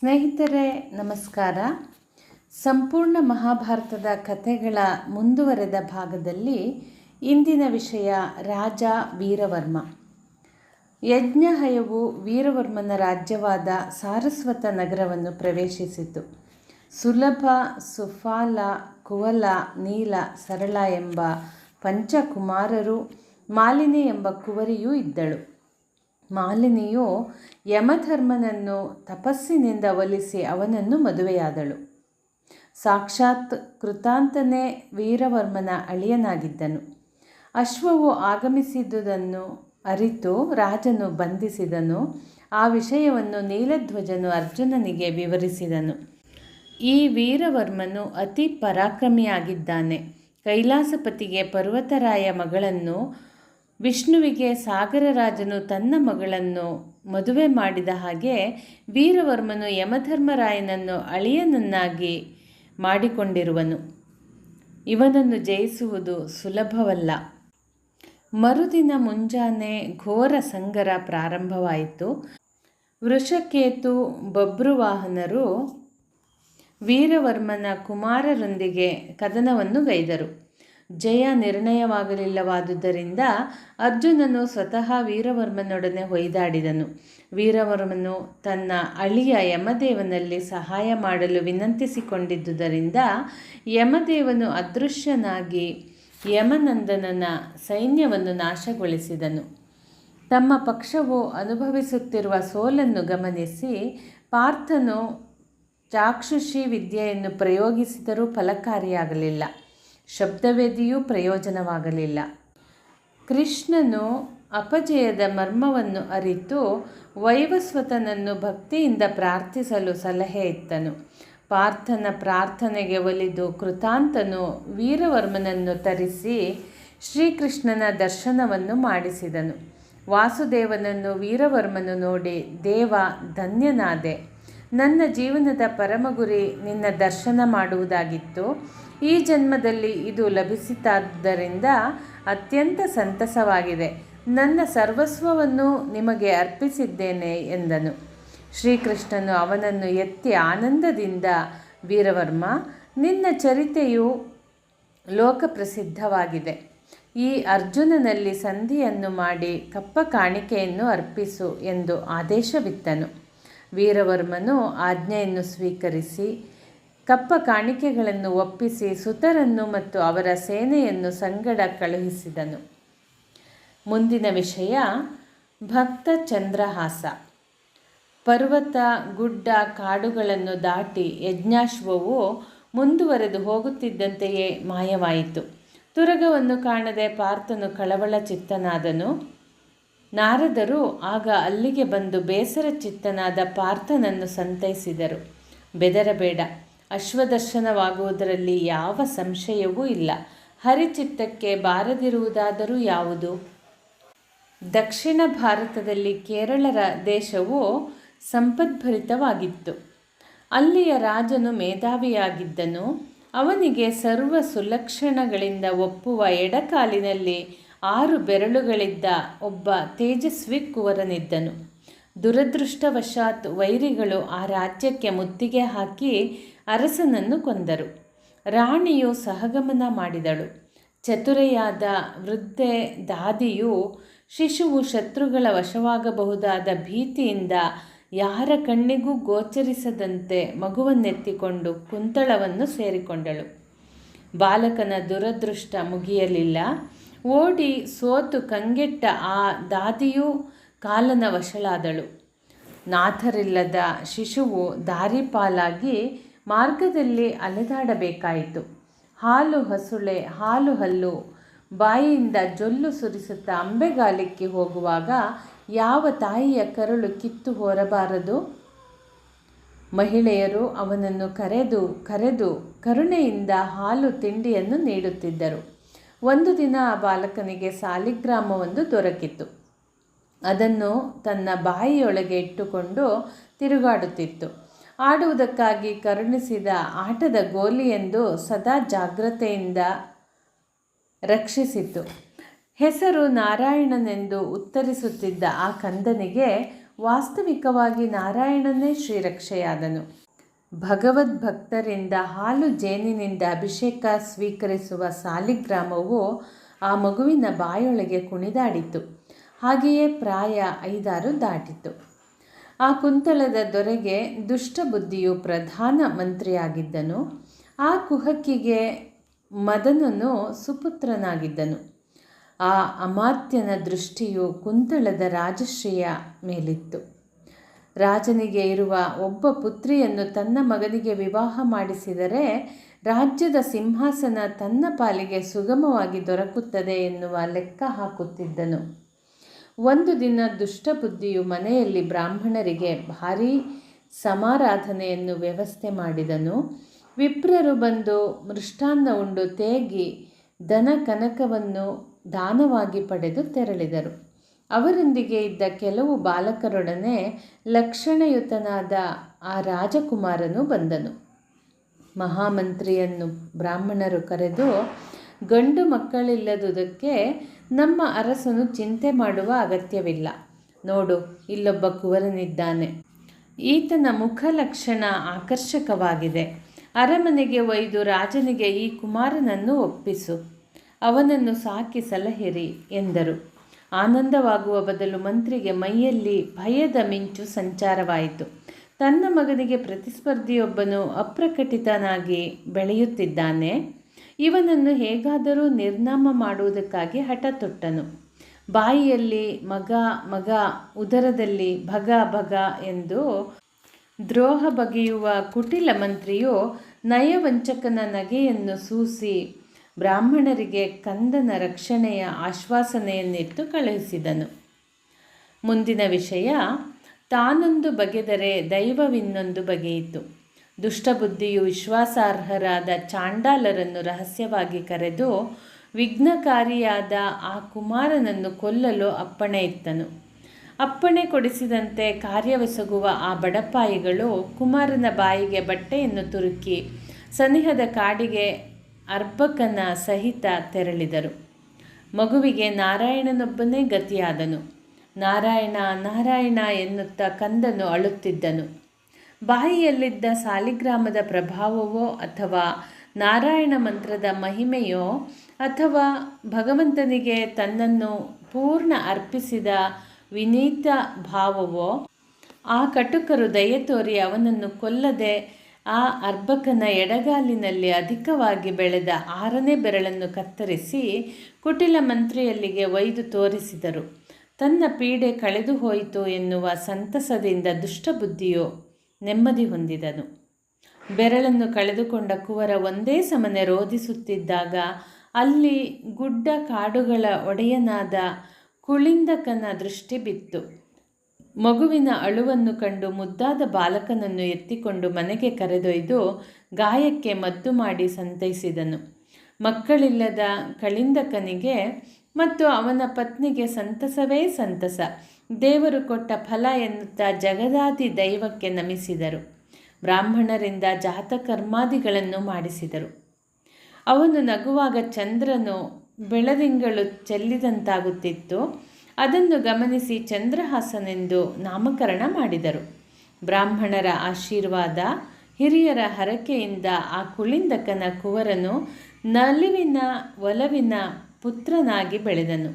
ಸ್ನೇಹಿತರೆ ನಮಸ್ಕಾರ. ಸಂಪೂರ್ಣ ಮಹಾಭಾರತದ ಕಥೆಗಳ ಮುಂದುವರೆದ ಭಾಗದಲ್ಲಿ ಇಂದಿನ ವಿಷಯ ರಾಜ ವೀರವರ್ಮ. ಯಜ್ಞಹಯವು ವೀರವರ್ಮನ ರಾಜ್ಯವಾದ ಸಾರಸ್ವತ ನಗರವನ್ನು ಪ್ರವೇಶಿಸಿತು. ಸುಲಭ, ಸುಫಾಲ, ಕುವಲ, ನೀಲ, ಸರಳ ಎಂಬ ಪಂಚಕುಮಾರರು, ಮಾಲಿನಿ ಎಂಬ ಕುವರಿಯೂ ಇದ್ದಳು. ಮಾಲಿನಿಯು ಯಮಧರ್ಮನನ್ನು ತಪಸ್ಸಿನಿಂದ ಒಲಿಸಿ ಅವನನ್ನು ಮದುವೆಯಾದಳು. ಸಾಕ್ಷಾತ್ ಕೃತಾಂತನೇ ವೀರವರ್ಮನ ಅಳಿಯನಾಗಿದ್ದನು. ಅಶ್ವವು ಆಗಮಿಸಿದುದನ್ನು ಅರಿತು ರಾಜನು ಬಂಧಿಸಿದನು. ಆ ವಿಷಯವನ್ನು ನೀಲಧ್ವಜನು ಅರ್ಜುನನಿಗೆ ವಿವರಿಸಿದನು. ಈ ವೀರವರ್ಮನು ಅತಿ ಪರಾಕ್ರಮಿಯಾಗಿದ್ದಾನೆ. ಕೈಲಾಸಪತಿಗೆ ಪರ್ವತರಾಯ ಮಗಳನ್ನು, ವಿಷ್ಣುವಿಗೆ ಸಾಗರರಾಜನು ತನ್ನ ಮಗಳನ್ನು ಮದುವೆ ಮಾಡಿದ ಹಾಗೆ ವೀರವರ್ಮನು ಯಮಧರ್ಮರಾಯನನ್ನು ಅಳಿಯನನ್ನಾಗಿ ಮಾಡಿಕೊಂಡಿರುವನು. ಇವನನ್ನು ಜಯಿಸುವುದು ಸುಲಭವಲ್ಲ. ಮರುದಿನ ಮುಂಜಾನೆ ಘೋರ ಸಂಗರ ಪ್ರಾರಂಭವಾಯಿತು. ವೃಷಕೇತು, ಬಭ್ರುವಾಹನರು ವೀರವರ್ಮನ ಕುಮಾರರೊಂದಿಗೆ ಕದನವನ್ನು ಗೈದರು. ಜಯ ನಿರ್ಣಯವಾಗಲಿಲ್ಲವಾದುದರಿಂದ ಅರ್ಜುನನು ಸ್ವತಃ ವೀರವರ್ಮನೊಡನೆ ಹೊಯ್ದಾಡಿದನು. ವೀರವರ್ಮನು ತನ್ನ ಅಳಿಯ ಯಮದೇವನಲ್ಲಿ ಸಹಾಯ ಮಾಡಲು ವಿನಂತಿಸಿಕೊಂಡಿದ್ದುದರಿಂದ ಯಮದೇವನು ಅದೃಶ್ಯನಾಗಿ ಯಮನಂದನನ ಸೈನ್ಯವನ್ನು ನಾಶಗೊಳಿಸಿದನು. ತಮ್ಮ ಪಕ್ಷವು ಅನುಭವಿಸುತ್ತಿರುವ ಸೋಲನ್ನು ಗಮನಿಸಿ ಪಾರ್ಥನು ಚಾಕ್ಷುಷಿ ವಿದ್ಯೆಯನ್ನು ಪ್ರಯೋಗಿಸಿದರೂ ಫಲಕಾರಿಯಾಗಲಿಲ್ಲ. ಶಬ್ದವೇದಿಯೂ ಪ್ರಯೋಜನವಾಗಲಿಲ್ಲ. ಕೃಷ್ಣನು ಅಪಜಯದ ಮರ್ಮವನ್ನು ಅರಿತು ವೈವಸ್ವತನನ್ನು ಭಕ್ತಿಯಿಂದ ಪ್ರಾರ್ಥಿಸಲು ಸಲಹೆ ಇತ್ತನು. ಪಾರ್ಥನ ಪ್ರಾರ್ಥನೆಗೆ ಒಲಿದು ಕೃತಾಂತನು ವೀರವರ್ಮನನ್ನು ತರಿಸಿ ಶ್ರೀಕೃಷ್ಣನ ದರ್ಶನವನ್ನು ಮಾಡಿಸಿದನು. ವಾಸುದೇವನನ್ನು ವೀರವರ್ಮನು ನೋಡಿ, ದೇವ, ಧನ್ಯನಾದೆ. ನನ್ನ ಜೀವನದ ಪರಮಗುರಿ ನಿನ್ನ ದರ್ಶನ ಮಾಡುವುದಾಗಿತ್ತು. ಈ ಜನ್ಮದಲ್ಲಿ ಇದು ಲಭಿಸಿತಾದ್ದರಿಂದ ಅತ್ಯಂತ ಸಂತಸವಾಗಿದೆ. ನನ್ನ ಸರ್ವಸ್ವವನ್ನು ನಿಮಗೆ ಅರ್ಪಿಸಿದ್ದೇನೆ ಎಂದನು. ಶ್ರೀಕೃಷ್ಣನು ಅವನನ್ನು ಎತ್ತಿ ಆನಂದದಿಂದ, ವೀರವರ್ಮ, ನಿನ್ನ ಚರಿತೆಯು ಲೋಕಪ್ರಸಿದ್ಧವಾಗಿದೆ. ಈ ಅರ್ಜುನನಲ್ಲಿ ಸಂಧಿಯನ್ನು ಮಾಡಿ ಕಪ್ಪ ಕಾಣಿಕೆಯನ್ನು ಅರ್ಪಿಸು ಎಂದು ಆದೇಶವಿತ್ತನು. ವೀರವರ್ಮನು ಆಜ್ಞೆಯನ್ನು ಸ್ವೀಕರಿಸಿ ಕಪ್ಪ ಕಾಣಿಕೆಗಳನ್ನು ಒಪ್ಪಿಸಿ ಸುತರನ್ನು ಮತ್ತು ಅವರ ಸೇನೆಯನ್ನು ಸಂಗಡ ಕಳುಹಿಸಿದನು. ಮುಂದಿನ ವಿಷಯ ಭಕ್ತ ಚಂದ್ರಹಾಸ. ಪರ್ವತ, ಗುಡ್ಡ, ಕಾಡುಗಳನ್ನು ದಾಟಿ ಯಜ್ಞಾಶ್ವವು ಮುಂದುವರೆದು ಹೋಗುತ್ತಿದ್ದಂತೆಯೇ ಮಾಯವಾಯಿತು. ತುರಗವನ್ನು ಕಾಣದೆ ಪಾರ್ಥನು ಕಳವಳ ಚಿತ್ತನಾದನು. ನಾರದರು ಆಗ ಅಲ್ಲಿಗೆ ಬಂದು ಬೇಸರ ಚಿತ್ತನಾದ ಪಾರ್ಥನನ್ನು ಸಂತೈಸಿದರು. ಬೆದರಬೇಡ, ಅಶ್ವದರ್ಶನವಾಗುವುದರಲ್ಲಿ ಯಾವ ಸಂಶಯವೂ ಇಲ್ಲ. ಹರಿಚಿತ್ತಕ್ಕೆ ಬಾರದಿರುವುದಾದರೂ ಯಾವುದು? ದಕ್ಷಿಣ ಭಾರತದಲ್ಲಿ ಕೇರಳರ ದೇಶವು ಸಂಪದ್ಭರಿತವಾಗಿತ್ತು. ಅಲ್ಲಿಯ ರಾಜನು ಮೇಧಾವಿಯಾಗಿದ್ದನು. ಅವನಿಗೆ ಸರ್ವ ಸುಲಕ್ಷಣಗಳಿಂದ ಒಪ್ಪುವ ಎಡಕಾಲಿನಲ್ಲಿ 6 ಬೆರಳುಗಳಿದ್ದ ಒಬ್ಬ ತೇಜಸ್ವಿ ಕುವರನಿದ್ದನು. ದುರದೃಷ್ಟವಶಾತ್ ವೈರಿಗಳು ಆ ರಾಜ್ಯಕ್ಕೆ ಮುತ್ತಿಗೆ ಹಾಕಿ ಅರಸನನ್ನು ಕೊಂದರು. ರಾಣಿಯು ಸಹಗಮನ ಮಾಡಿದಳು. ಚತುರೆಯಾದ ವೃದ್ಧೆ ದಾದಿಯು ಶಿಶುವು ಶತ್ರುಗಳ ವಶವಾಗಬಹುದಾದ ಭೀತಿಯಿಂದ ಯಾರ ಕಣ್ಣಿಗೂ ಗೋಚರಿಸದಂತೆ ಮಗುವನ್ನೆತ್ತಿಕೊಂಡು ಕುಂತಳವನ್ನು ಸೇರಿಕೊಂಡಳು. ಬಾಲಕನ ದುರದೃಷ್ಟ ಮುಗಿಯಲಿಲ್ಲ. ಓಡಿ ಸೋತು ಕಂಗೆಟ್ಟ ಆ ದಾದಿಯೂ ಕಾಲನ ವಶಳಾದಳು. ನಾಥರಿಲ್ಲದ ಶಿಶುವು ದಾರಿಪಾಲಾಗಿ ಮಾರ್ಗದಲ್ಲಿ ಅಲೆದಾಡಬೇಕಾಯಿತು. ಹಾಲು ಹಸುಳೆ, ಹಾಲು ಹಲ್ಲು, ಬಾಯಿಯಿಂದ ಜೊಲ್ಲು ಸುರಿಸುತ್ತಾ ಅಂಬೆಗಾಲಿಕ್ಕೆ ಹೋಗುವಾಗ ಯಾವ ತಾಯಿಯ ಕರುಳು ಕಿತ್ತು ಹೊರಬಾರದು? ಮಹಿಳೆಯರು ಅವನನ್ನು ಕರೆದು ಕರೆದು ಕರುಣೆಯಿಂದ ಹಾಲು ತಿಂಡಿಯನ್ನು ನೀಡುತ್ತಿದ್ದರು. ಒಂದು ದಿನ ಆ ಬಾಲಕನಿಗೆ ಸಾಲಿಗ್ರಾಮವೊಂದು ದೊರಕಿತು. ಅದನ್ನು ತನ್ನ ಬಾಯಿಯೊಳಗೆ ಇಟ್ಟುಕೊಂಡು ತಿರುಗಾಡುತ್ತಿತ್ತು. ಆಡುವುದಕ್ಕಾಗಿ ಕರುಣಿಸಿದ ಆಟದ ಗೋಲಿಯೆಂದು ಸದಾ ಜಾಗ್ರತೆಯಿಂದ ರಕ್ಷಿಸಿತು. ಹೆಸರು ನಾರಾಯಣನೆಂದು ಉತ್ತರಿಸುತ್ತಿದ್ದ ಆ ಕಂದನಿಗೆ ವಾಸ್ತವಿಕವಾಗಿ ನಾರಾಯಣನೇ ಶ್ರೀರಕ್ಷೆಯಾದನು. ಭಗವದ್ಭಕ್ತರಿಂದ ಹಾಲು ಜೇನಿನಿಂದ ಅಭಿಷೇಕ ಸ್ವೀಕರಿಸುವ ಸಾಲಿಗ್ರಾಮವು ಆ ಮಗುವಿನ ಬಾಯೊಳಗೆ ಕುಣಿದಾಡಿತು. ಹಾಗೆಯೇ ಪ್ರಾಯ 5-6 ದಾಟಿತು. ಆ ಕುಂತಳದ ದೊರೆಗೆ ದುಷ್ಟಬುದ್ಧಿಯು ಪ್ರಧಾನ ಮಂತ್ರಿಯಾಗಿದ್ದನು. ಆ ಕುಹಕಿಗೆ ಮದನನು ಸುಪುತ್ರನಾಗಿದ್ದನು. ಆ ಅಮಾತ್ಯನ ದೃಷ್ಟಿಯು ಕುಂತಳದ ರಾಜಶ್ರೀಯ ಮೇಲಿತ್ತು. ರಾಜನಿಗೆ ಇರುವ ಒಬ್ಬ ಪುತ್ರಿಯನ್ನು ತನ್ನ ಮಗನಿಗೆ ವಿವಾಹ ಮಾಡಿಸಿದರೆ ರಾಜ್ಯದ ಸಿಂಹಾಸನ ತನ್ನ ಪಾಲಿಗೆ ಸುಗಮವಾಗಿ ದೊರಕುತ್ತದೆ ಎನ್ನುವ ಲೆಕ್ಕ ಹಾಕುತ್ತಿದ್ದನು. ಒಂದು ದಿನ ದುಷ್ಟಬುದ್ಧಿಯು ಮನೆಯಲ್ಲಿ ಬ್ರಾಹ್ಮಣರಿಗೆ ಭಾರೀ ಸಮಾರಾಧನೆಯನ್ನು ವ್ಯವಸ್ಥೆ ಮಾಡಿದನು. ವಿಪ್ರರು ಬಂದು ಮೃಷ್ಟಾನ್ನ ಉಂಡು ತೇಗಿ ದನ ಕನಕವನ್ನು ದಾನವಾಗಿ ಪಡೆದು ತೆರಳಿದರು. ಅವರೊಂದಿಗೆ ಇದ್ದ ಕೆಲವು ಬಾಲಕರೊಡನೆ ಲಕ್ಷಣಯುತನಾದ ಆ ರಾಜಕುಮಾರನು ಬಂದನು. ಮಹಾಮಂತ್ರಿಯನ್ನು ಬ್ರಾಹ್ಮಣರು ಕರೆದು, ಗಂಡು ಮಕ್ಕಳಿಲ್ಲದುದಕ್ಕೆ ನಮ್ಮ ಅರಸನು ಚಿಂತೆ ಮಾಡುವ ಅಗತ್ಯವಿಲ್ಲ. ನೋಡು, ಇಲ್ಲೊಬ್ಬ ಕುವರನಿದ್ದಾನೆ. ಈತನ ಮುಖಲಕ್ಷಣ ಆಕರ್ಷಕವಾಗಿದೆ. ಅರಮನೆಗೆ ಒಯ್ದು ರಾಜನಿಗೆ ಈ ಕುಮಾರನನ್ನು ಒಪ್ಪಿಸು. ಅವನನ್ನು ಸಾಕಿ ಸಲಹಿರಿ ಎಂದರು. ಆನಂದವಾಗುವ ಬದಲು ಮಂತ್ರಿಗೆ ಮೈಯಲ್ಲಿ ಭಯದ ಮಿಂಚು ಸಂಚಾರವಾಯಿತು. ತನ್ನ ಮಗನಿಗೆ ಪ್ರತಿಸ್ಪರ್ಧಿಯೊಬ್ಬನು ಅಪ್ರಕಟಿತನಾಗಿ ಬೆಳೆಯುತ್ತಿದ್ದಾನೆ. ಇವನನ್ನು ಹೇಗಾದರೂ ನಿರ್ನಾಮ ಮಾಡುವುದಕ್ಕಾಗಿ ಹಠ ತೊಟ್ಟನು. ಬಾಯಿಯಲ್ಲಿ ಮಗ ಮಗ, ಉದರದಲ್ಲಿ ಭಗ ಭಗ ಎಂದು ದ್ರೋಹ ಬಗೆಯುವ ಕುಟಿಲ ಮಂತ್ರಿಯು ನಯವಂಚಕನ ನಗೆಯನ್ನು ಸೂಸಿ ಬ್ರಾಹ್ಮಣರಿಗೆ ಕಂದನ ರಕ್ಷಣೆಯ ಆಶ್ವಾಸನೆಯನ್ನಿತ್ತು ಕಳುಹಿಸಿದನು. ಮುಂದಿನ ವಿಷಯ, ತಾನೊಂದು ಬಗೆದರೆ ದೈವವಿನ್ನೊಂದು ಬಗೆಯಿತು. ದುಷ್ಟಬುದ್ಧಿಯು ವಿಶ್ವಾಸಾರ್ಹರಾದ ಚಾಂಡಾಲರನ್ನು ರಹಸ್ಯವಾಗಿ ಕರೆದು ವಿಘ್ನಕಾರಿಯಾದ ಆ ಕುಮಾರನನ್ನು ಕೊಲ್ಲಲು ಅಪ್ಪಣೆ ಇತ್ತನು. ಅಪ್ಪಣೆ ಕೊಡಿಸಿದಂತೆ ಕಾರ್ಯವೆಸಗುವ ಆ ಬಡಪಾಯಿಗಳು ಕುಮಾರನ ಬಾಯಿಗೆ ಬಟ್ಟೆಯನ್ನು ತುರುಕಿ ಸನಿಹದ ಕಾಡಿಗೆ ಅರ್ಬಕನ ಸಹಿತ ತೆರಳಿದರು. ಮಗುವಿಗೆ ನಾರಾಯಣನೊಬ್ಬನೇ ಗತಿಯಾದನು. ನಾರಾಯಣ ನಾರಾಯಣ ಎನ್ನುತ್ತಾ ಕಂದನು ಅಳುತ್ತಿದ್ದನು. ಬಾಯಿಯಲ್ಲಿದ್ದ ಸಾಲಿಗ್ರಾಮದ ಪ್ರಭಾವವೋ ಅಥವಾ ನಾರಾಯಣ ಮಂತ್ರದ ಮಹಿಮೆಯೋ ಅಥವಾ ಭಗವಂತನಿಗೆ ತನ್ನನ್ನು ಪೂರ್ಣ ಅರ್ಪಿಸಿದ ವಿನೀತ ಭಾವವೋ ಆ ಕಟುಕರು ದಯೆ ತೋರಿ ಅವನನ್ನು ಕೊಲ್ಲದೆ ಆ ಅರ್ಬಕನ ಎಡಗಾಲಿನಲ್ಲಿ ಅಧಿಕವಾಗಿ ಬೆಳೆದ 6ನೇ ಬೆರಳನ್ನು ಕತ್ತರಿಸಿ ಕುಟಿಲ ಮಂತ್ರಿಯಲ್ಲಿಗೆ ಒಯ್ದು ತೋರಿಸಿದರು. ತನ್ನ ಪೀಡೆ ಕಳೆದು ಹೋಯಿತು ಎನ್ನುವ ಸಂತಸದಿಂದ ದುಷ್ಟಬುದ್ಧಿಯು ನೆಮ್ಮದಿ ಹೊಂದಿದನು. ಬೆರಳನ್ನು ಕಳೆದುಕೊಂಡ ಕುವರ ಒಂದೇ ಸಮನೆ ರೋಧಿಸುತ್ತಿದ್ದಾಗ ಅಲ್ಲಿ ಗುಡ್ಡ ಕಾಡುಗಳ ಒಡೆಯನಾದ ಕುಳಿಂದಕನ ದೃಷ್ಟಿ ಬಿತ್ತು. ಮಗುವಿನ ಅಳುವನ್ನು ಕಂಡು ಮುದ್ದಾದ ಬಾಲಕನನ್ನು ಎತ್ತಿಕೊಂಡು ಮನೆಗೆ ಕರೆದೊಯ್ದು ಗಾಯಕ್ಕೆ ಮದ್ದು ಮಾಡಿ ಸಂತೈಸಿದನು. ಮಕ್ಕಳಿಲ್ಲದ ಕಳಿಂದಕನಿಗೆ ಮತ್ತು ಅವನ ಪತ್ನಿಗೆ ಸಂತಸವೇ ಸಂತಸ. ದೇವರು ಕೊಟ್ಟ ಫಲ ಎನ್ನುತ್ತಾ ಜಗದಾದಿ ದೈವಕ್ಕೆ ನಮಿಸಿದರು. ಬ್ರಾಹ್ಮಣರಿಂದ ಜಾತಕರ್ಮಾದಿಗಳನ್ನು ಮಾಡಿಸಿದರು. ಅವನು ನಗುವಾಗ ಚಂದ್ರನು ಬೆಳದಿಂಗಳು ಚೆಲ್ಲಿದಂತಾಗುತ್ತಿತ್ತು. ಅದನ್ನು ಗಮನಿಸಿ ಚಂದ್ರಹಾಸನೆಂದು ನಾಮಕರಣ ಮಾಡಿದರು. ಬ್ರಾಹ್ಮಣರ ಆಶೀರ್ವಾದ, ಹಿರಿಯರ ಹರಕೆಯಿಂದ ಆ ಕುಳಿಂದಕನ ಕುವರನು ನಲಿವಿನ ಒಲವಿನ ಪುತ್ರನಾಗಿ ಬೆಳೆದನು.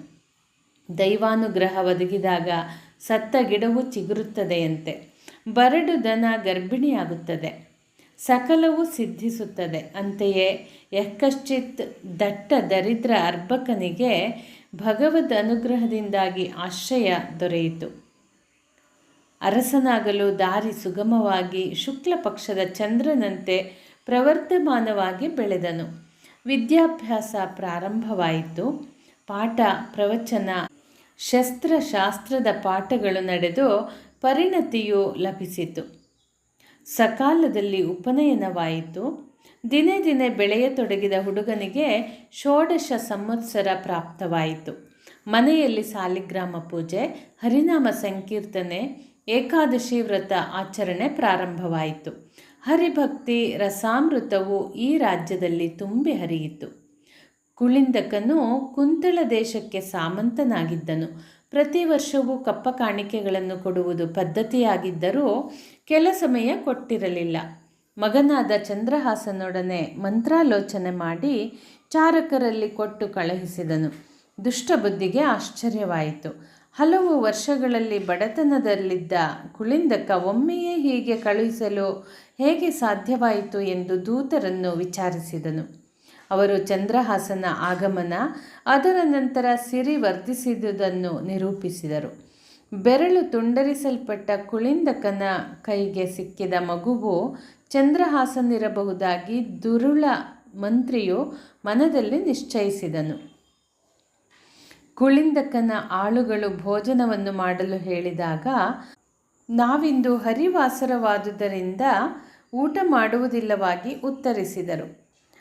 ದೈವಾನುಗ್ರಹ ಒದಗಿದಾಗ ಸತ್ತ ಗಿಡವು ಚಿಗುರುತ್ತದೆಯಂತೆ. ಬರಡು ದನ ಗರ್ಭಿಣಿಯಾಗುತ್ತದೆ. ಸಕಲವೂ ಸಿದ್ಧಿಸುತ್ತದೆ. ಅಂತೆಯೇ ಯಕ್ಕಶ್ಚಿತ್ ದಟ್ಟ ದರಿದ್ರ ಅರ್ಬಕನಿಗೆ ಭಗವದ್ ಅನುಗ್ರಹದಿಂದಾಗಿ ಆಶ್ರಯ ದೊರೆಯಿತು. ಅರಸನಾಗಲು ದಾರಿ ಸುಗಮವಾಗಿ ಶುಕ್ಲ ಪಕ್ಷದ ಚಂದ್ರನಂತೆ ಪ್ರವರ್ಧಮಾನವಾಗಿ ಬೆಳೆದನು. ವಿದ್ಯಾಭ್ಯಾಸ ಪ್ರಾರಂಭವಾಯಿತು. ಪಾಠ ಪ್ರವಚನ ಶಸ್ತ್ರಶಾಸ್ತ್ರದ ಪಾಠಗಳು ನಡೆದು ಪರಿಣತಿಯು ಲಭಿಸಿತು. ಸಕಾಲದಲ್ಲಿ ಉಪನಯನವಾಯಿತು. ದಿನೇ ದಿನೇ ಬೆಳೆಯತೊಡಗಿದ ಹುಡುಗನಿಗೆ 16 ಸಂವತ್ಸರ ಪ್ರಾಪ್ತವಾಯಿತು. ಮನೆಯಲ್ಲಿ ಸಾಲಿಗ್ರಾಮ ಪೂಜೆ, ಹರಿನಾಮ ಸಂಕೀರ್ತನೆ, ಏಕಾದಶಿ ವ್ರತ ಆಚರಣೆ ಪ್ರಾರಂಭವಾಯಿತು. ಹರಿಭಕ್ತಿ ರಸಾಮೃತವು ಈ ರಾಜ್ಯದಲ್ಲಿ ತುಂಬಿ ಹರಿಯಿತು. ಕುಳಿಂದಕನು ಕುಂತಳ ದೇಶಕ್ಕೆ ಸಾಮಂತನಾಗಿದ್ದನು. ಪ್ರತಿ ವರ್ಷವೂ ಕಪ್ಪ ಕಾಣಿಕೆಗಳನ್ನು ಕೊಡುವುದು ಪದ್ಧತಿಯಾಗಿದ್ದರೂ ಕೆಲ ಸಮಯ ಕೊಟ್ಟಿರಲಿಲ್ಲ. ಮಗನಾದ ಚಂದ್ರಹಾಸನೊಡನೆ ಮಂತ್ರಾಲೋಚನೆ ಮಾಡಿ ಚಾರಕರಲ್ಲಿ ಕೊಟ್ಟು ಕಳುಹಿಸಿದನು. ದುಷ್ಟಬುದ್ಧಿಗೆ ಆಶ್ಚರ್ಯವಾಯಿತು. ಹಲವು ವರ್ಷಗಳಲ್ಲಿ ಬಡತನದಲ್ಲಿದ್ದ ಕುಳಿಂದಕ ಒಮ್ಮೆಯೇ ಹೀಗೆ ಕಳುಹಿಸಲು ಹೇಗೆ ಸಾಧ್ಯವಾಯಿತು ಎಂದು ದೂತರನ್ನು ವಿಚಾರಿಸಿದನು. ಅವರು ಚಂದ್ರಹಾಸನ ಆಗಮನ, ಅದರ ನಂತರ ಸಿರಿ ವರ್ಧಿಸಿದುದನ್ನು ನಿರೂಪಿಸಿದರು. ಬೆರಳು ತುಂಡರಿಸಲ್ಪಟ್ಟ ಕುಳಿಂದಕನ ಕೈಗೆ ಸಿಕ್ಕಿದ ಮಗುವು ಚಂದ್ರಹಾಸನಿರಬಹುದಾಗಿ ದುರುಳ ಮಂತ್ರಿಯು ಮನದಲ್ಲಿ ನಿಶ್ಚಯಿಸಿದನು. ಕುಳಿಂದಕನ ಆಳುಗಳು ಭೋಜನವನ್ನು ಮಾಡಲು ಹೇಳಿದಾಗ, ನಾವಿಂದು ಹರಿವಾಸರವಾದುದರಿಂದ ಊಟ ಮಾಡುವುದಿಲ್ಲವಾಗಿ ಉತ್ತರಿಸಿದರು.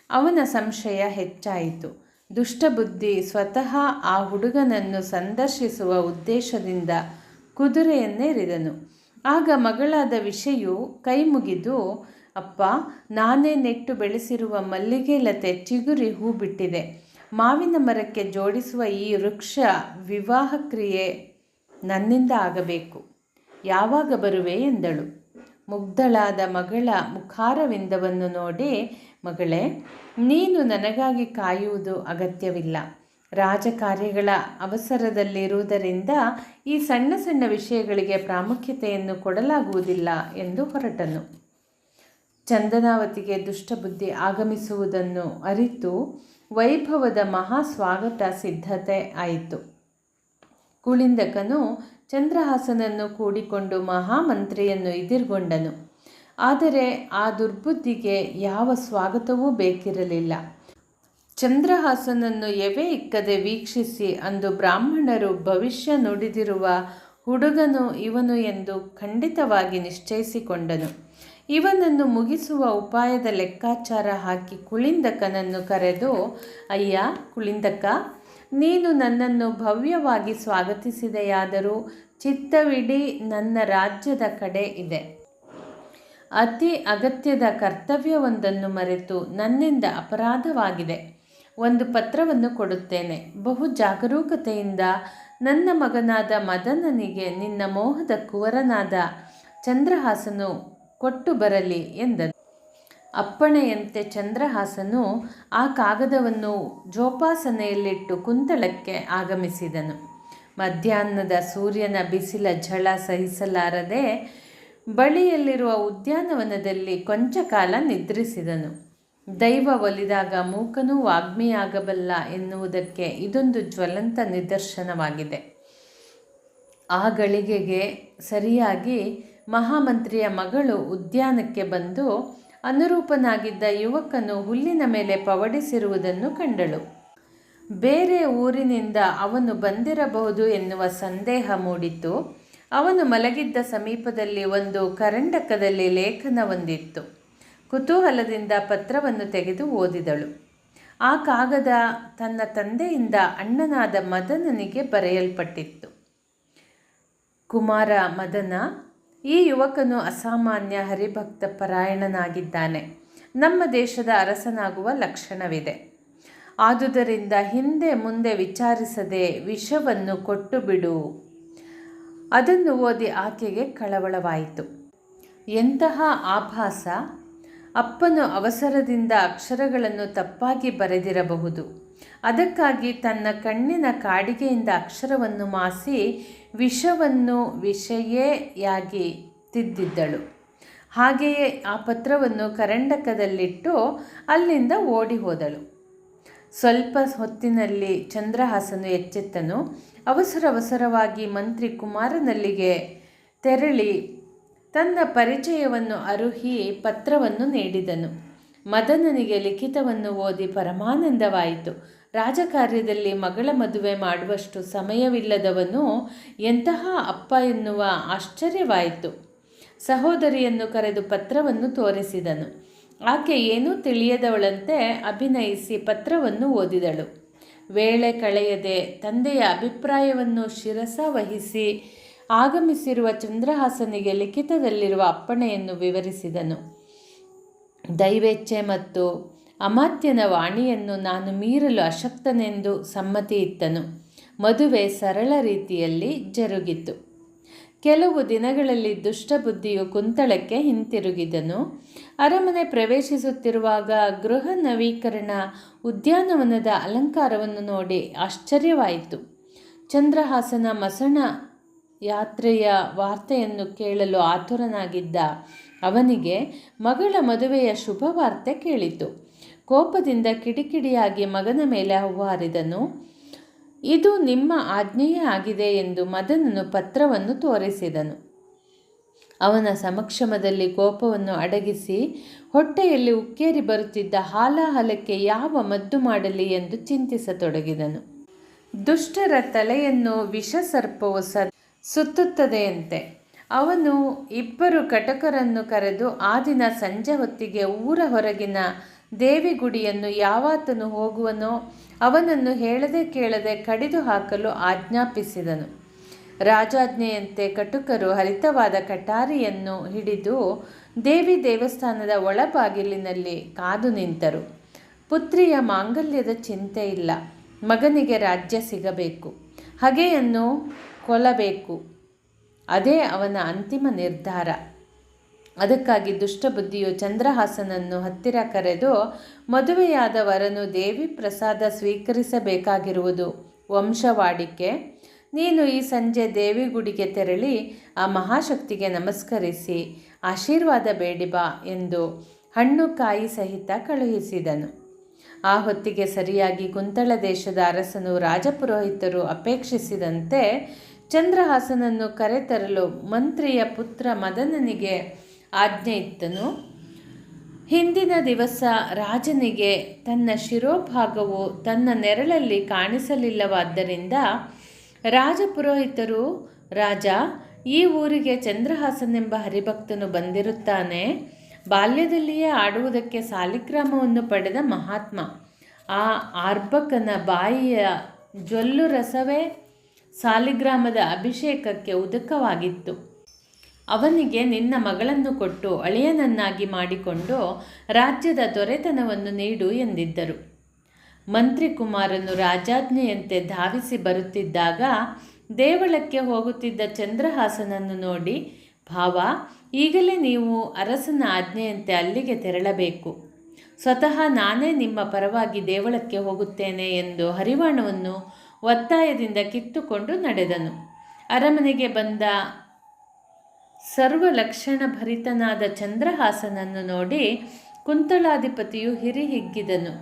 ಅವನ ಸಂಶಯ ಹೆಚ್ಚಾಯಿತು. ದುಷ್ಟಬುದ್ಧಿ ಸ್ವತಃ ಆ ಹುಡುಗನನ್ನು ಸಂದರ್ಶಿಸುವ ಉದ್ದೇಶದಿಂದ ಕುದುರೆಯನ್ನೇರಿದನು. ಆಗ ಮಗಳಾದ ವಿಷಯು ಕೈ ಮುಗಿದು, ಅಪ್ಪ, ನಾನೇ ನೆಟ್ಟು ಬೆಳೆಸಿರುವ ಮಲ್ಲಿಗೆ ಲತೆ ಚಿಗುರಿ ಹೂ ಬಿಟ್ಟಿದೆ. ಮಾವಿನ ಮರಕ್ಕೆ ಜೋಡಿಸುವ ಈ ವೃಕ್ಷ ವಿವಾಹ ಕ್ರಿಯೆ ನನ್ನಿಂದ ಆಗಬೇಕು. ಯಾವಾಗ ಬರುವೆ ಎಂದಳು. ಮುಗ್ಧಳಾದ ಮಗಳ ಮುಖಾರವಿಂದವನ್ನು ನೋಡಿ, ಮಗಳೇ, ನೀನು ನನಗಾಗಿ ಕಾಯುವುದು ಅಗತ್ಯವಿಲ್ಲ. ರಾಜಕಾರ್ಯಗಳ ಅವಸರದಲ್ಲಿರುವುದರಿಂದ ಈ ಸಣ್ಣ ಸಣ್ಣ ವಿಷಯಗಳಿಗೆ ಪ್ರಾಮುಖ್ಯತೆಯನ್ನು ಕೊಡಲಾಗುವುದಿಲ್ಲ ಎಂದು ಹೊರಟನು. ಚಂದನಾವತಿಗೆ ದುಷ್ಟಬುದ್ಧಿ ಆಗಮಿಸುವುದನ್ನು ಅರಿತು ವೈಭವದ ಮಹಾ ಸ್ವಾಗತ ಸಿದ್ಧತೆ ಆಯಿತು. ಕುಳಿಂದಕನು ಚಂದ್ರಹಾಸನನ್ನು ಕೂಡಿಕೊಂಡು ಮಹಾಮಂತ್ರಿಯನ್ನು ಎದುರುಗೊಂಡನು. ಆದರೆ ಆ ದುರ್ಬುದ್ಧಿಗೆ ಯಾವ ಸ್ವಾಗತವೂ ಬೇಕಿರಲಿಲ್ಲ. ಚಂದ್ರಹಾಸನನ್ನು ಎವೆ ಇಕ್ಕದೆ ವೀಕ್ಷಿಸಿ ಅಂದು ಬ್ರಾಹ್ಮಣರು ಭವಿಷ್ಯ ನುಡಿದಿರುವ ಹುಡುಗನು ಇವನು ಎಂದು ಖಂಡಿತವಾಗಿ ನಿಶ್ಚಯಿಸಿಕೊಂಡನು. ಇವನನ್ನು ಮುಗಿಸುವ ಉಪಾಯದ ಲೆಕ್ಕಾಚಾರ ಹಾಕಿ ಕುಳಿಂದಕನನ್ನು ಕರೆದು, ಅಯ್ಯ ಕುಳಿಂದಕ, ನೀನು ನನ್ನನ್ನು ಭವ್ಯವಾಗಿ ಸ್ವಾಗತಿಸಿದೆಯಾದರೂ ಚಿತ್ತವಿಡೀ ನನ್ನ ರಾಜ್ಯದ ಕಡೆ ಇದೆ. ಅತಿ ಅಗತ್ಯದ ಕರ್ತವ್ಯವೊಂದನ್ನು ಮರೆತು ನನ್ನಿಂದ ಅಪರಾಧವಾಗಿದೆ. ಒಂದು ಪತ್ರವನ್ನು ಕೊಡುತ್ತೇನೆ. ಬಹು ಜಾಗರೂಕತೆಯಿಂದ ನನ್ನ ಮಗನಾದ ಮದನನಿಗೆ ನಿನ್ನ ಮೋಹದ ಕುವರನಾದ ಚಂದ್ರಹಾಸನು ಕೊಟ್ಟು ಬರಲಿ ಎಂದನು. ಅಪ್ಪಣೆಯಂತೆ ಚಂದ್ರಹಾಸನು ಆ ಕಾಗದವನ್ನು ಜೋಪಾಸನೆಯಲ್ಲಿಟ್ಟು ಕುಂತಳಕ್ಕೆ ಆಗಮಿಸಿದನು. ಮಧ್ಯಾಹ್ನದ ಸೂರ್ಯನ ಬಿಸಿಲ ಝಳ ಸಹಿಸಲಾರದೆ ಬಳಿಯಲ್ಲಿರುವ ಉದ್ಯಾನವನದಲ್ಲಿ ಕೊಂಚ ಕಾಲ ನಿದ್ರಿಸಿದನು. ದೈವ ಒಲಿದಾಗ ಮೂಕನೂ ವಾಗ್ಮಿಯಾಗಬಲ್ಲ ಎನ್ನುವುದಕ್ಕೆ ಇದೊಂದು ಜ್ವಲಂತ ನಿದರ್ಶನವಾಗಿದೆ. ಆ ಗಳಿಗೆಗೆ ಸರಿಯಾಗಿ ಮಹಾಮಂತ್ರಿಯ ಮಗಳು ಉದ್ಯಾನಕ್ಕೆ ಬಂದು ಅನುರೂಪನಾಗಿದ್ದ ಯುವಕನು ಹುಲ್ಲಿನ ಮೇಲೆ ಪವಡಿಸಿರುವುದನ್ನು ಕಂಡಳು. ಬೇರೆ ಊರಿನಿಂದ ಅವನು ಬಂದಿರಬಹುದು ಎನ್ನುವ ಸಂದೇಹ ಮೂಡಿತು. ಅವನು ಮಲಗಿದ್ದ ಸಮೀಪದಲ್ಲಿ ಒಂದು ಕರಂಡಕದಲ್ಲಿ ಲೇಖನವೊಂದಿತ್ತು. ಕುತೂಹಲದಿಂದ ಪತ್ರವನ್ನು ತೆಗೆದು ಓದಿದಳು. ಆ ಕಾಗದ ತನ್ನ ತಂದೆಯಿಂದ ಅಣ್ಣನಾದ ಮದನನಿಗೆ ಬರೆಯಲ್ಪಟ್ಟಿತ್ತು. ಕುಮಾರ ಮದನ, ಈ ಯುವಕನು ಅಸಾಮಾನ್ಯ ಹರಿಭಕ್ತ ಪರಾಯಣನಾಗಿದ್ದಾನೆ. ನಮ್ಮ ದೇಶದ ಅರಸನಾಗುವ ಲಕ್ಷಣವಿದೆ. ಆದುದರಿಂದ ಹಿಂದೆ ಮುಂದೆ ವಿಚಾರಿಸದೆ ವಿಷವನ್ನು ಕೊಟ್ಟು ಬಿಡು. ಅದನ್ನು ಓದಿ ಆಕೆಗೆ ಕಳವಳವಾಯಿತು. ಎಂತಹ ಆಭಾಸ! ಅಪ್ಪನು ಅವಸರದಿಂದ ಅಕ್ಷರಗಳನ್ನು ತಪ್ಪಾಗಿ ಬರೆದಿರಬಹುದು. ಅದಕ್ಕಾಗಿ ತನ್ನ ಕಣ್ಣಿನ ಕಾಡಿಗೆಯಿಂದ ಅಕ್ಷರವನ್ನು ಮಾಸಿ ವಿಷವನ್ನು ವಿಷಯೇಯಾಗಿ ತಿದ್ದಿದ್ದಳು. ಹಾಗೆಯೇ ಆ ಪತ್ರವನ್ನು ಕರಂಡಕದಲ್ಲಿಟ್ಟು ಅಲ್ಲಿಂದ ಓಡಿ ಹೋದಳು. ಸ್ವಲ್ಪ ಹೊತ್ತಿನಲ್ಲಿ ಚಂದ್ರಹಾಸನು ಎಚ್ಚೆತ್ತನು. ಅವಸರವಾಗಿ ಮಂತ್ರಿ ಕುಮಾರನಲ್ಲಿಗೆ ತೆರಳಿ ತನ್ನ ಪರಿಚಯವನ್ನು ಅರುಹಿ ಪತ್ರವನ್ನು ನೀಡಿದನು. ಮದನನಿಗೆ ಲಿಖಿತವನ್ನು ಓದಿ ಪರಮಾನಂದವಾಯಿತು. ರಾಜಕಾರ್ಯದಲ್ಲಿ ಮಗಳ ಮದುವೆ ಮಾಡುವಷ್ಟು ಸಮಯವಿಲ್ಲದವನು ಎಂತಹ ಅಪ್ಪ ಎನ್ನುವ ಆಶ್ಚರ್ಯವಾಯಿತು. ಸಹೋದರಿಯನ್ನು ಕರೆದು ಪತ್ರವನ್ನು ತೋರಿಸಿದನು. ಆಕೆ ಏನೂ ತಿಳಿಯದವಳಂತೆ ಅಭಿನಯಿಸಿ ಪತ್ರವನ್ನು ಓದಿದಳು. ವೇಳೆ ಕಳೆಯದೆ ತಂದೆಯ ಅಭಿಪ್ರಾಯವನ್ನು ಶಿರಸಾವಹಿಸಿ ಆಗಮಿಸಿರುವ ಚಂದ್ರಹಾಸನಿಗೆ ಲಿಖಿತದಲ್ಲಿರುವ ಅಪ್ಪಣೆಯನ್ನು ವಿವರಿಸಿದನು. ದೈವೇಚ್ಛೆ ಮತ್ತು ಅಮಾತ್ಯನ ವಾಣಿಯನ್ನು ನಾನು ಮೀರಲು ಅಶಕ್ತನೆಂದು ಸಮ್ಮತಿ ಇತ್ತನು. ಮದುವೆ ಸರಳ ರೀತಿಯಲ್ಲಿ ಜರುಗಿತು. ಕೆಲವು ದಿನಗಳಲ್ಲಿ ದುಷ್ಟಬುದ್ಧಿಯು ಕುಂತಳಕ್ಕೆ ಹಿಂತಿರುಗಿದನು. ಅರಮನೆ ಪ್ರವೇಶಿಸುತ್ತಿರುವಾಗ ಗೃಹ ನವೀಕರಣ ಉದ್ಯಾನವನದ ಅಲಂಕಾರವನ್ನು ನೋಡಿ ಆಶ್ಚರ್ಯವಾಯಿತು. ಚಂದ್ರಹಾಸನ ಮಸಣ ಯಾತ್ರೆಯ ವಾರ್ತೆಯನ್ನು ಕೇಳಲು ಆತುರನಾಗಿದ್ದ ಅವನಿಗೆ ಮಗಳ ಮದುವೆಯ ಶುಭ ವಾರ್ತೆ ಕೇಳಿತು. ಕೋಪದಿಂದ ಕಿಡಿಕಿಡಿಯಾಗಿ ಮಗನ ಮೇಲೆ ಹೌಹಾರಿದನು. ಇದು ನಿಮ್ಮ ಆಜ್ಞೆಯೇ ಆಗಿದೆ ಎಂದು ಮದನನು ಪತ್ರವನ್ನು ತೋರಿಸಿದನು. ಅವನ ಸಮಕ್ಷಮದಲ್ಲಿ ಕೋಪವನ್ನು ಅಡಗಿಸಿ ಹೊಟ್ಟೆಯಲ್ಲಿ ಉಕ್ಕೇರಿ ಬರುತ್ತಿದ್ದ ಹಾಲಾಹಲಕ್ಕೆ ಯಾವ ಮದ್ದು ಮಾಡಲಿ ಎಂದು ಚಿಂತಿಸತೊಡಗಿದನು. ದುಷ್ಟರ ತಲೆಯನ್ನು ವಿಷಸರ್ಪವು ಸುತ್ತುತ್ತದೆಯಂತೆ. ಅವನು 2 ಕಟಕರನ್ನು ಕರೆದು ಆ ದಿನ ಸಂಜೆ ಹೊತ್ತಿಗೆ ಊರ ಹೊರಗಿನ ದೇವಿಗುಡಿಯನ್ನು ಯಾವಾತನು ಹೋಗುವನೋ ಅವನನ್ನು ಹೇಳದೆ ಕೇಳದೆ ಕಡಿದು ಹಾಕಲು ಆಜ್ಞಾಪಿಸಿದನು. ರಾಜಾಜ್ಞೆಯಂತೆ ಕಟುಕರು ಹರಿತವಾದ ಕಟಾರಿಯನ್ನು ಹಿಡಿದು ದೇವಿ ದೇವಸ್ಥಾನದ ಒಳಬಾಗಿಲಿನಲ್ಲಿ ಕಾದು ನಿಂತರು. ಪುತ್ರಿಯ ಮಾಂಗಲ್ಯದ ಚಿಂತೆ ಇಲ್ಲ. ಮಗನಿಗೆ ರಾಜ್ಯ ಸಿಗಬೇಕು, ಹಗೆಯನ್ನು ಕೊಲ್ಲಬೇಕು, ಅದೇ ಅವನ ಅಂತಿಮ ನಿರ್ಧಾರ. ಅದಕ್ಕಾಗಿ ದುಷ್ಟಬುದ್ಧಿಯು ಚಂದ್ರಹಾಸನನ್ನು ಹತ್ತಿರ ಕರೆದು, ಮದುವೆಯಾದ ವರನು ದೇವಿ ಪ್ರಸಾದ ಸ್ವೀಕರಿಸಬೇಕಾಗಿರುವುದು ವಂಶವಾಡಿಕೆ. ನೀನು ಈ ಸಂಜೆ ದೇವಿಗುಡಿಗೆ ತೆರಳಿ ಆ ಮಹಾಶಕ್ತಿಗೆ ನಮಸ್ಕರಿಸಿ ಆಶೀರ್ವಾದ ಬೇಡಿ ಬಾ ಎಂದು ಹಣ್ಣು ಕಾಯಿ ಸಹಿತ ಕಳುಹಿಸಿದನು. ಆ ಹೊತ್ತಿಗೆ ಸರಿಯಾಗಿ ಕುಂತಳ ದೇಶದ ಅರಸನು ರಾಜಪುರೋಹಿತರು ಅಪೇಕ್ಷಿಸಿದಂತೆ ಚಂದ್ರಹಾಸನನ್ನು ಕರೆತರಲು ಮಂತ್ರಿಯ ಪುತ್ರ ಮದನನಿಗೆ ಆಜ್ಞೆ ಇತ್ತನು. ಹಿಂದಿನ ದಿವಸ ರಾಜನಿಗೆ ತನ್ನ ಶಿರೋಭಾಗವು ತನ್ನ ನೆರಳಲ್ಲಿ ಕಾಣಿಸಲಿಲ್ಲವಾದ್ದರಿಂದ ರಾಜಪುರೋಹಿತರು, ರಾಜ, ಈ ಊರಿಗೆ ಚಂದ್ರಹಾಸನೆಂಬ ಹರಿಭಕ್ತನು ಬಂದಿರುತ್ತಾನೆ. ಬಾಲ್ಯದಲ್ಲಿಯೇ ಆಡುವುದಕ್ಕೆ ಸಾಲಿಗ್ರಾಮವನ್ನು ಪಡೆದ ಮಹಾತ್ಮ. ಆ ಆರ್ಭಕನ ಬಾಯಿಯ ಜೊಲ್ಲು ರಸವೇ ಸಾಲಿಗ್ರಾಮದ ಅಭಿಷೇಕಕ್ಕೆ ಉದಕವಾಗಿತ್ತು. ಅವನಿಗೆ ನಿನ್ನ ಮಗಳನ್ನು ಕೊಟ್ಟು ಅಳಿಯನನ್ನಾಗಿ ಮಾಡಿಕೊಂಡು ರಾಜ್ಯದ ದೊರೆತನವನ್ನು ನೀಡು ಎಂದಿದ್ದರು. ಮಂತ್ರಿಕುಮಾರನು ರಾಜಾಜ್ಞೆಯಂತೆ ಧಾವಿಸಿ ಬರುತ್ತಿದ್ದಾಗ ದೇವಳಕ್ಕೆ ಹೋಗುತ್ತಿದ್ದ ಚಂದ್ರಹಾಸನನ್ನು ನೋಡಿ, ಭಾವ, ಈಗಲೇ ನೀವು ಅರಸನ ಆಜ್ಞೆಯಂತೆ ಅಲ್ಲಿಗೆ ತೆರಳಬೇಕು. ಸ್ವತಃ ನಾನೇ ನಿಮ್ಮ ಪರವಾಗಿ ದೇವಳಕ್ಕೆ ಹೋಗುತ್ತೇನೆ ಎಂದು ಹರಿವಾಣವನ್ನು ಒತ್ತಾಯದಿಂದ ಕಿತ್ತುಕೊಂಡು ನಡೆದನು. ಅರಮನೆಗೆ ಬಂದ ಸರ್ವಲಕ್ಷಣಭರಿತನಾದ ಚಂದ್ರಹಾಸನನ್ನು ನೋಡಿ ಕುಂತಳಾಧಿಪತಿಯು ಹಿರಿಹಿಗ್ಗಿದನು.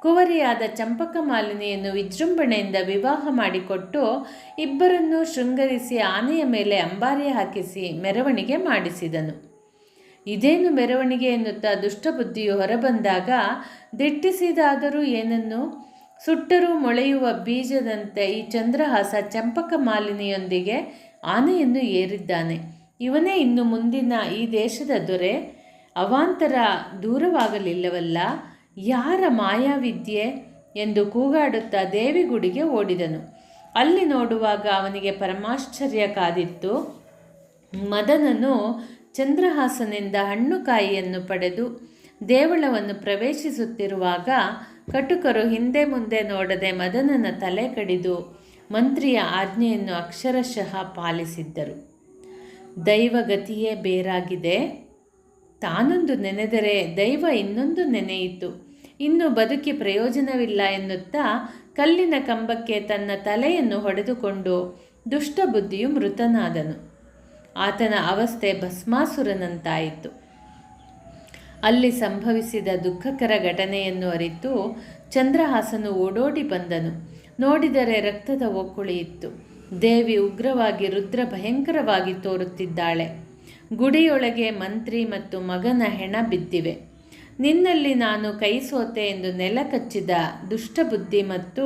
ಕುವರಿಯಾದ ಚಂಪಕಮಾಲಿನಿಯನ್ನು ವಿಜೃಂಭಣೆಯಿಂದ ವಿವಾಹ ಮಾಡಿಕೊಟ್ಟು ಇಬ್ಬರನ್ನೂ ಶೃಂಗರಿಸಿ ಆನೆಯ ಮೇಲೆ ಅಂಬಾರಿ ಹಾಕಿಸಿ ಮೆರವಣಿಗೆ ಮಾಡಿಸಿದನು. ಇದೇನು ಮೆರವಣಿಗೆ ಎನ್ನುತ್ತಾ ದುಷ್ಟಬುದ್ಧಿಯು ಹೊರಬಂದಾಗ ದಿಟ್ಟಿಸಿದಾದರೂ ಏನನ್ನು ಸುಟ್ಟರೂ ಮೊಳೆಯುವ ಬೀಜದಂತೆ ಈ ಚಂದ್ರಹಾಸ ಚಂಪಕಮಾಲಿನಿಯೊಂದಿಗೆ ಆನೆಯನ್ನು ಏರಿದ್ದಾನೆ. ಇವನೇ ಇನ್ನು ಮುಂದಿನ ಈ ದೇಶದ ದೊರೆ. ಅವಾಂತರ ದೂರವಾಗಲಿಲ್ಲವಲ್ಲ. ಯಾರ ಮಾಯಾವಿದ್ಯೆ ಎಂದು ಕೂಗಾಡುತ್ತಾ ದೇವಿಗುಡಿಗೆ ಓಡಿದನು. ಅಲ್ಲಿ ನೋಡುವಾಗ ಅವನಿಗೆ ಪರಮಾಶ್ಚರ್ಯ ಕಾದಿತ್ತು. ಮದನನು ಚಂದ್ರಹಾಸನಿಂದ ಹಣ್ಣು ಕಾಯಿಯನ್ನು ಪಡೆದು ದೇವಳವನ್ನು ಪ್ರವೇಶಿಸುತ್ತಿರುವಾಗ ಕಟುಕರು ಹಿಂದೆ ಮುಂದೆ ನೋಡದೆ ಮದನನ ತಲೆ ಕಡಿದು ಮಂತ್ರಿಯ ಆಜ್ಞೆಯನ್ನು ಅಕ್ಷರಶಃ ಪಾಲಿಸಿದ್ದರು. ದೈವಗತಿಯೇ ಬೇರಾಗಿದೆ. ತಾನೊಂದು ನೆನೆದರೆ ದೈವ ಇನ್ನೊಂದು ನೆನೆಯಿತು. ಇನ್ನು ಬದುಕಿ ಪ್ರಯೋಜನವಿಲ್ಲ ಎನ್ನುತ್ತಾ ಕಲ್ಲಿನ ಕಂಬಕ್ಕೆ ತನ್ನ ತಲೆಯನ್ನು ಹೊಡೆದುಕೊಂಡು ದುಷ್ಟಬುದ್ಧಿಯು ಮೃತನಾದನು. ಆತನ ಅವಸ್ಥೆ ಭಸ್ಮಾಸುರನಂತಾಯಿತು. ಅಲ್ಲಿ ಸಂಭವಿಸಿದ ದುಃಖಕರ ಘಟನೆಯನ್ನು ಅರಿತು ಚಂದ್ರಹಾಸನು ಓಡೋಡಿ ಬಂದನು. ನೋಡಿದರೆ ರಕ್ತದ ಒಕ್ಕುಳಿಯಿತ್ತು. ದೇವಿ ಉಗ್ರವಾಗಿ ರುದ್ರ ಭಯಂಕರವಾಗಿ ತೋರುತ್ತಿದ್ದಾಳೆ. ಗುಡಿಯೊಳಗೆ ಮಂತ್ರಿ ಮತ್ತು ಮಗನ ಹೆಣ ಬಿದ್ದಿವೆ. ನಿನ್ನಲ್ಲಿ ನಾನು ಕೈ ಸೋತೆ ಎಂದು ನೆಲ ಕಚ್ಚಿದ ದುಷ್ಟಬುದ್ಧಿ ಮತ್ತು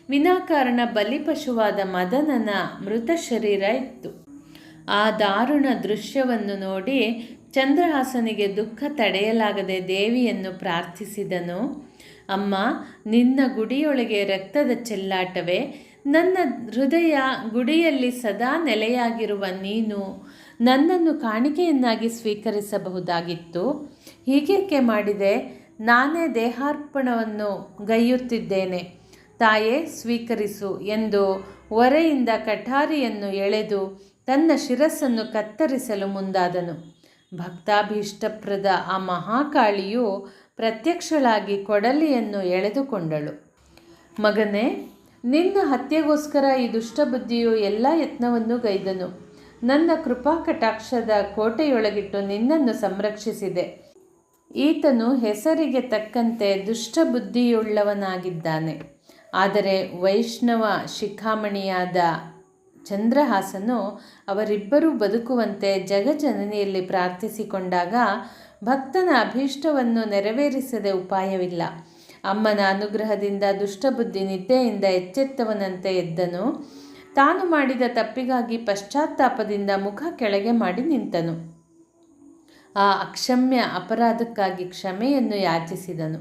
ವಿನಾಕಾರಣ ಬಲಿಪಶುವಾದ ಮದನನ ಮೃತ ಶರೀರ ಇತ್ತು. ಆ ದಾರುಣ ದೃಶ್ಯವನ್ನು ನೋಡಿ ಚಂದ್ರಹಾಸನಿಗೆ ದುಃಖ ತಡೆಯಲಾಗದೆ ದೇವಿಯನ್ನು ಪ್ರಾರ್ಥಿಸಿದನು. ಅಮ್ಮ, ನಿನ್ನ ಗುಡಿಯೊಳಗೆ ರಕ್ತದ ಚೆಲ್ಲಾಟವೇ. ನನ್ನ ಹೃದಯ ಗುಡಿಯಲ್ಲಿ ಸದಾ ನೆಲೆಯಾಗಿರುವ ನೀನು ನನ್ನನ್ನು ಕಾಣಿಕೆಯನ್ನಾಗಿ ಸ್ವೀಕರಿಸಬಹುದಾಗಿತ್ತು. ಹೀಗೇಕೆ ಮಾಡಿದೆ? ನಾನೇ ದೇಹಾರ್ಪಣವನ್ನು ಗೈಯುತ್ತಿದ್ದೇನೆ. ತಾಯೇ, ಸ್ವೀಕರಿಸು ಎಂದು ಒರೆಯಿಂದ ಕಠಾರಿಯನ್ನು ಎಳೆದು ತನ್ನ ಶಿರಸ್ಸನ್ನು ಕತ್ತರಿಸಲು ಮುಂದಾದನು. ಭಕ್ತಾಭೀಷ್ಟಪ್ರದ ಆ ಮಹಾಕಾಳಿಯು ಪ್ರತ್ಯಕ್ಷಳಾಗಿ ಕೊಡಲಿಯನ್ನು ಎಳೆದುಕೊಂಡಳು. ಮಗನೇ, ನಿನ್ನ ಹತ್ಯೆಗೋಸ್ಕರ ಈ ದುಷ್ಟಬುದ್ಧಿಯು ಎಲ್ಲ ಯತ್ನವನ್ನು ಗೈದನು. ನನ್ನ ಕೃಪಾ ಕಟಾಕ್ಷದ ಕೋಟೆಯೊಳಗಿಟ್ಟು ನಿನ್ನನ್ನು ಸಂರಕ್ಷಿಸಿದೆ. ಈತನು ಹೆಸರಿಗೆ ತಕ್ಕಂತೆ ದುಷ್ಟಬುದ್ಧಿಯುಳ್ಳವನಾಗಿದ್ದಾನೆ. ಆದರೆ ವೈಷ್ಣವ ಶಿಖಾಮಣಿಯಾದ ಚಂದ್ರಹಾಸನು ಅವರಿಬ್ಬರೂ ಬದುಕುವಂತೆ ಜಗಜನನಿಯಲ್ಲಿ ಪ್ರಾರ್ಥಿಸಿಕೊಂಡಾಗ ಭಕ್ತನ ಅಭೀಷ್ಟವನ್ನು ನೆರವೇರಿಸದೆ ಉಪಾಯವಿಲ್ಲ. ಅಮ್ಮನ ಅನುಗ್ರಹದಿಂದ ದುಷ್ಟಬುದ್ಧಿ ನಿದ್ದೆಯಿಂದ ಎಚ್ಚೆತ್ತವನಂತೆ ಎದ್ದನು. ತಾನು ಮಾಡಿದ ತಪ್ಪಿಗಾಗಿ ಪಶ್ಚಾತ್ತಾಪದಿಂದ ಮುಖ ಕೆಳಗೆ ಮಾಡಿ ನಿಂತನು. ಆ ಅಕ್ಷಮ್ಯ ಅಪರಾಧಕ್ಕಾಗಿ ಕ್ಷಮೆಯನ್ನು ಯಾಚಿಸಿದನು.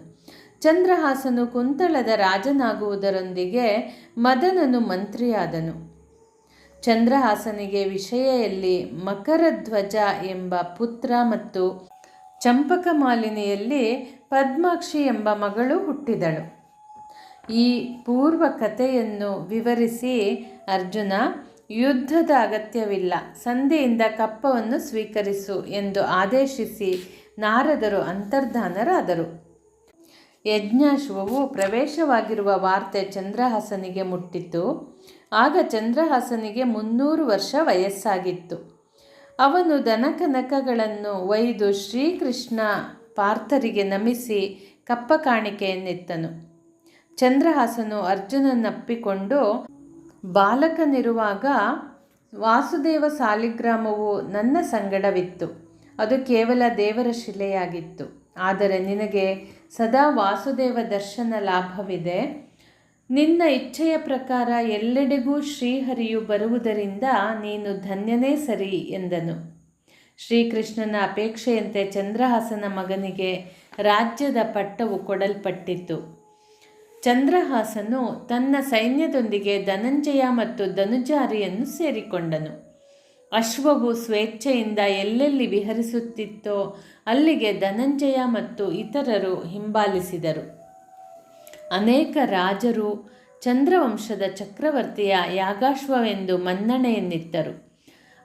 ಚಂದ್ರಹಾಸನು ಕುಂತಳದ ರಾಜನಾಗುವುದರೊಂದಿಗೆ ಮದನನು ಮಂತ್ರಿಯಾದನು. ಚಂದ್ರಹಾಸನಿಗೆ ವಿಷಯಲ್ಲಿ ಮಕರಧ್ವಜ ಎಂಬ ಪುತ್ರ ಮತ್ತು ಚಂಪಕಮಾಲಿನಿಯಲ್ಲಿ ಪದ್ಮಾಕ್ಷಿ ಎಂಬ ಮಗಳು ಹುಟ್ಟಿದಳು. ಈ ಪೂರ್ವ ಕಥೆಯನ್ನು ವಿವರಿಸಿ ಅರ್ಜುನ, ಯುದ್ಧದ ಅಗತ್ಯವಿಲ್ಲ, ಸಂಧಿಯಿಂದ ಕಪ್ಪವನ್ನು ಸ್ವೀಕರಿಸು ಎಂದು ಆದೇಶಿಸಿ ನಾರದರು ಅಂತರ್ಧಾನರಾದರು. ಯಜ್ಞಾಶ್ವವು ಪ್ರವೇಶವಾಗಿರುವ ವಾರ್ತೆ ಚಂದ್ರಹಾಸನಿಗೆ ಮುಟ್ಟಿತು. ಆಗ ಚಂದ್ರಹಾಸನಿಗೆ 300 ವರ್ಷ ವಯಸ್ಸಾಗಿತ್ತು. ಅವನು ದನಕನಕಗಳನ್ನು ಒಯ್ದು ಶ್ರೀಕೃಷ್ಣ ಪಾರ್ಥರಿಗೆ ನಮಿಸಿ ಕಪ್ಪ ಕಾಣಿಕೆಯನ್ನಿತ್ತನು. ಚಂದ್ರಹಾಸನು ಅರ್ಜುನನಪ್ಪಿಕೊಂಡು, ಬಾಲಕನಿರುವಾಗ ವಾಸುದೇವ ಸಾಲಿಗ್ರಾಮವು ನನ್ನ ಸಂಗಡವಿತ್ತು. ಅದು ಕೇವಲ ದೇವರ ಶಿಲೆಯಾಗಿತ್ತು. ಆದರೆ ನಿನಗೆ ಸದಾ ವಾಸುದೇವ ದರ್ಶನ ಲಾಭವಿದೆ. ನಿನ್ನ ಇಚ್ಛೆಯ ಪ್ರಕಾರ ಎಲ್ಲೆಡೆಗೂ ಶ್ರೀಹರಿಯು ಬರುವುದರಿಂದ ನೀನು ಧನ್ಯನೇ ಸರಿ ಎಂದನು. ಶ್ರೀಕೃಷ್ಣನ ಅಪೇಕ್ಷೆಯಂತೆ ಚಂದ್ರಹಾಸನ ಮಗನಿಗೆ ರಾಜ್ಯದ ಪಟ್ಟವು ಕೊಡಲ್ಪಟ್ಟಿತು. ಚಂದ್ರಹಾಸನು ತನ್ನ ಸೈನ್ಯದೊಂದಿಗೆ ಧನಂಜಯ ಮತ್ತು ಧನುಜಾರಿಯನ್ನು ಸೇರಿಕೊಂಡನು. ಅಶ್ವವು ಸ್ವೇಚ್ಛೆಯಿಂದ ಎಲ್ಲೆಲ್ಲಿ ವಿಹರಿಸುತ್ತಿತ್ತೋ ಅಲ್ಲಿಗೆ ಧನಂಜಯ ಮತ್ತು ಇತರರು ಹಿಂಬಾಲಿಸಿದರು. ಅನೇಕ ರಾಜರು ಚಂದ್ರವಂಶದ ಚಕ್ರವರ್ತಿಯ ಯಾಗಾಶ್ವವೆಂದು ಮನ್ನಣೆಯನ್ನಿತ್ತರು.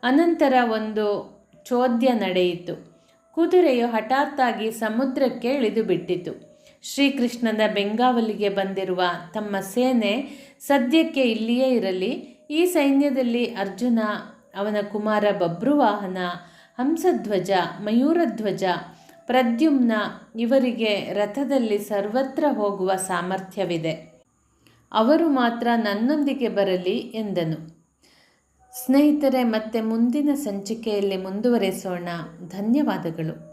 ಅನಂತರ ಒಂದು ಚೋದ್ಯ ನಡೆಯಿತು. ಕುದುರೆಯು ಹಠಾತ್ತಾಗಿ ಸಮುದ್ರಕ್ಕೆ ಇಳಿದುಬಿಟ್ಟಿತು. ಶ್ರೀಕೃಷ್ಣನ ಬೆಂಗಾವಲಿಗೆ ಬಂದಿರುವ ತಮ್ಮ ಸೇನೆ ಸದ್ಯಕ್ಕೆ ಇಲ್ಲಿಯೇ ಇರಲಿ. ಈ ಸೈನ್ಯದಲ್ಲಿ ಅರ್ಜುನ, ಅವನ ಕುಮಾರ ಬಭ್ರುವಾಹನ, ಹಂಸಧ್ವಜ, ಮಯೂರಧ್ವಜ, ಪ್ರದ್ಯುಮ್ನ ಇವರಿಗೆ ರಥದಲ್ಲಿ ಸರ್ವತ್ರ ಹೋಗುವ ಸಾಮರ್ಥ್ಯವಿದೆ. ಅವರು ಮಾತ್ರ ನನ್ನೊಂದಿಗೆ ಬರಲಿ ಎಂದನು. ಸ್ನೇಹಿತರೆ, ಮತ್ತೆ ಮುಂದಿನ ಸಂಚಿಕೆಯಲ್ಲಿ ಮುಂದುವರೆಸೋಣ. ಧನ್ಯವಾದಗಳು.